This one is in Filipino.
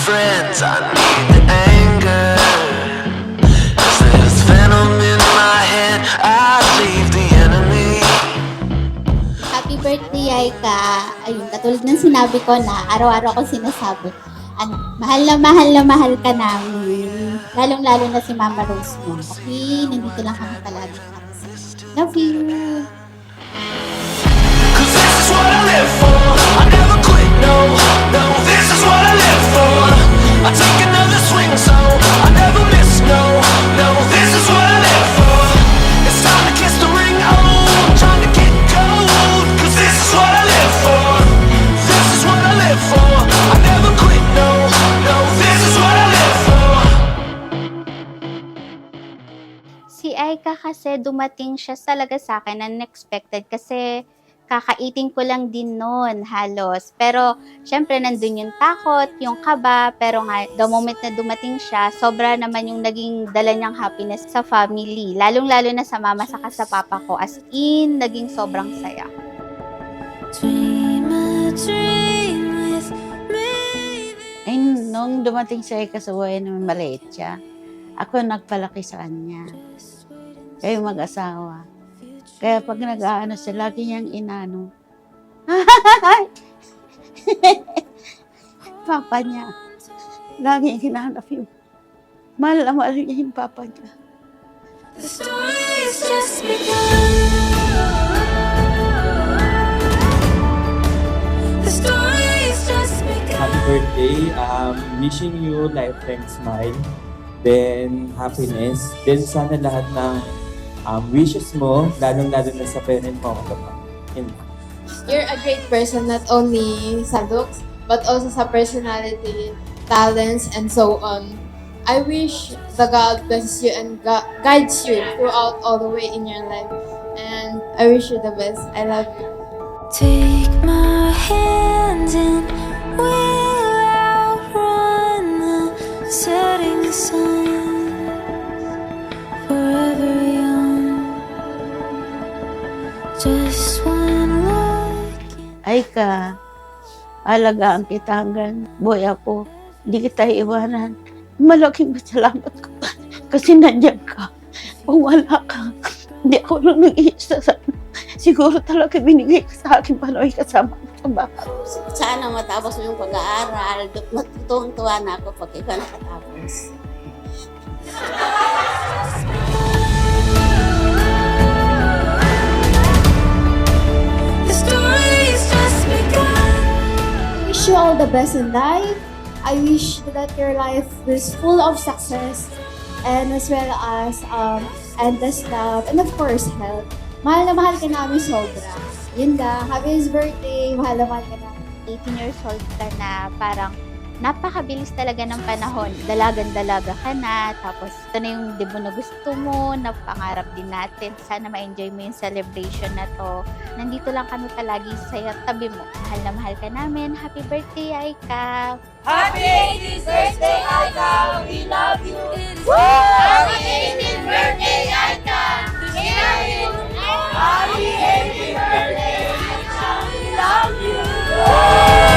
friends, I need the anger. 'Cause there's venom in my head, I leave the enemy. Happy birthday, Aika. Ayun, katulad ng sinabi ko na araw-araw ko sinasabi, mahal na mahal na mahal ka namin. Lalong-lalo na si Mama Rose mo. Okay, nandito lang kami palagi. Love you. 'Cause this is what I live for. I never quit, no, no. This is what I live for. I take another swing, so I never miss, no, no. This is what I live for. It's time to kiss the ring, oh, I'm trying to get cold. 'Cause this is what I live for. This is what I live for. I never quit, no, no. This is what I live for. Si Aika kasi dumating siya talaga sa akin unexpected kasi kaka-eating ko lang din noon halos. Pero syempre nandun yung takot, yung kaba, pero nga the moment na dumating siya, sobra naman yung naging dala niyang happiness sa family. Lalong-lalo na sa mama saka sa papa ko. As in, naging sobrang saya. Dream a dream with me. Ay, nung dumating siya sa buhay naman maliit siya, ako nagpalaki sa kanya. Kayo mag-asawa. Kaya pag nag-aano siya, lagi niyang inano. Papa niya. Lagi niyang hinahanap yung mahal na mahal niya yung papa niya. The story's just begun. The story's just begun. Happy birthday. Wishing you lifetime smile, then happiness, then sana lahat ng wishes mo, lalong-lalo na sa parent mo. You're a great person, not only sa looks, but also sa personality, talents, and so on. I wish the God blesses you and guides you throughout all the way in your life. And I wish you the best. I love you. Take my hand and we'll outrun the setting sun. Forever young, just one look. Aika, alagaan kita hanggang buhay ako. Hindi kita iwanan. Malaking salamat ko kasi nandiyan ka. Kung wala ka, hindi ako lang nag-iisa sa siguro talaga binigay ka sa akin paano ay kasama ko sa bahay. Sana matapos mo yung pag-aaral. Matutuwa na ako pag ikaw nakatapos. The story's just begun. I wish you all the best in life. I wish that your life is full of success and as well as endless love and of course health. Mahal na mahal ka namin sobra. Yun lang. Happy birthday. Mahal na mahal ka namin. 18 years old ka na, parang napakabilis talaga ng panahon. Dalagan-dalaga ka na, tapos ito na yung debut na gusto mo, na pangarap din natin. Sana ma-enjoy mo yung celebration na to. Nandito lang kami palagi sa'yo, tabi mo. Mahal na mahal ka namin. Happy birthday, Aika! Happy 18th birthday, Aika! We love you! Happy 18th birthday, Aika! We love you! Happy 18th birthday, Aika! We love you!